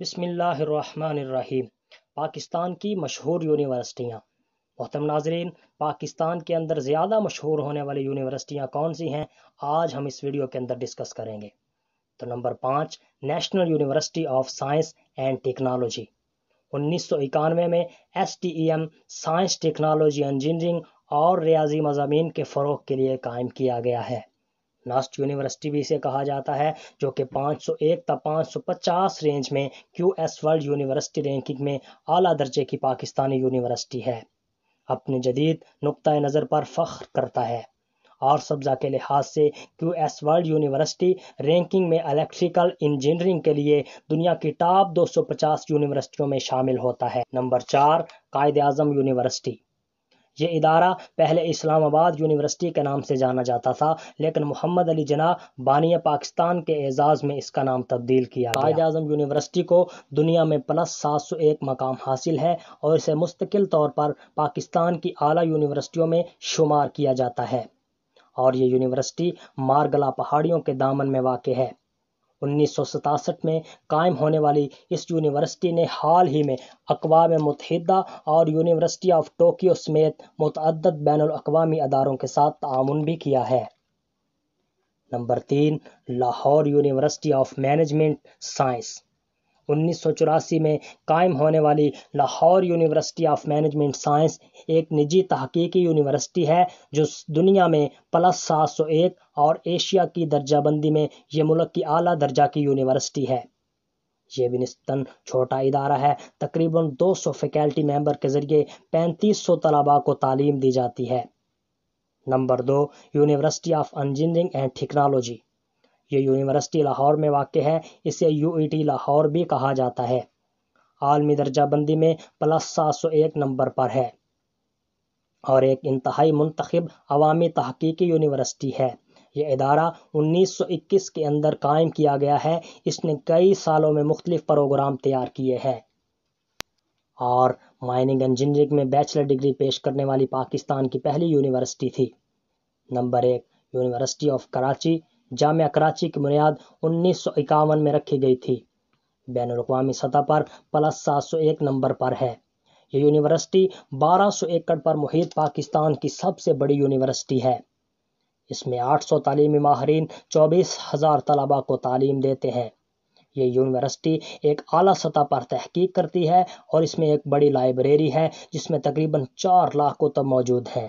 بسم اللہ الرحمن الرحیم۔ پاکستان کی مشہور یونیورسٹیاں۔ محترم ناظرین، پاکستان کے اندر زیادہ مشہور ہونے والی یونیورسٹیاں کون سی ہیں، آج ہم اس ویڈیو کے اندر ڈسکس کریں گے۔ تو number 5، national university of science and technology. 1991 میں STEM سائنس، ٹیکنالوجی، انجینئرنگ اور ریاضی مضامین کے فروغ کے لیے قائم کیا گیا ہے۔ ناسٹ یونیورسٹی بھی اسے کہا جاتا ہے، جو کہ 501 تا 550 رینج میں QS ورلڈ یونیورسٹی رینکنگ میں اعلیٰ درجے کی پاکستانی یونیورسٹی ہے۔ اپنے جدید نقطۂ نظر پر فخر کرتا ہے اور سبزہ کے لحاظ سے QS ورلڈ یونیورسٹی رینکنگ میں الیکٹریکل انجینئرنگ کے لیے دنیا کی ٹاپ 250 یونیورسٹیوں میں شامل ہوتا ہے۔ Number 4، Quaid Azam university. یہ ادارہ پہلے اسلام آباد یونیورسٹی کے نام سے جانا جاتا تھا، لیکن محمد علی جناح بانی پاکستان کے اعزاز میں اس کا نام تبدیل کیا گیا۔ قائد اعظم یونیورسٹی کو دنیا میں +701 مقام حاصل ہے اور اسے مستقل طور پر پاکستان کی اعلیٰ یونیورسٹیوں میں شمار کیا جاتا ہے، اور یہ یونیورسٹی مارگلا پہاڑیوں کے دامن میں واقع ہے۔ 1967 میں قائم ہونے والی اس یونیورسٹی نے حال ہی میں اقوام متحدہ اور یونیورسٹی آف ٹوکیو سمیت متعدد بین الاقوامی اداروں کے ساتھ تعاون بھی کیا ہے۔ Number 3، Lahore university of management science. 1984 میں قائم ہونے والی Lahore university of management science ایک نجی تحقیقی یونیورسٹی ہے جو دنیا میں +701 اور ایشیا کی درجہ بندی میں یہ ملک کی اعلیٰ درجہ کی یونیورسٹی ہے۔ یہ بھی نسبتاً چھوٹا ادارہ ہے، تقریباً 200 فیکلٹی ممبر کے ذریعے 3500 طلباء کو تعلیم دی جاتی ہے۔ Number 2، university of engineering and technology. یہ یونیورسٹی لاہور میں واقع ہے، اسے UET لاہور بھی کہا جاتا ہے۔ عالمی درجہ بندی میں +701 نمبر پر ہے اور ایک انتہائی منتخب عوامی تحقیقی یونیورسٹی ہے۔ یہ ادارہ 1921 کے اندر قائم کیا گیا ہے۔ اس نے کئی سالوں میں مختلف پروگرام تیار کیے ہیں اور مائننگ انجینئرنگ میں بیچلر ڈگری پیش کرنے والی پاکستان کی پہلی یونیورسٹی تھی۔ Number 1، university of Karachi. جامعہ کراچی کی بنیاد 1951 میں رکھی گئی تھی۔ بین الاقوامی سطح پر +701 نمبر پر ہے۔ یہ یونیورسٹی 1200 ایکڑ پر محیط پاکستان کی سب سے بڑی یونیورسٹی ہے۔ اس میں 800 تعلیمی ماہرین 24,000 طلباء کو تعلیم دیتے ہیں۔ یہ یونیورسٹی ایک اعلیٰ سطح پر تحقیق کرتی ہے اور اس میں ایک بڑی لائبریری ہے جس میں تقریباً 4 لاکھ کتب موجود ہیں۔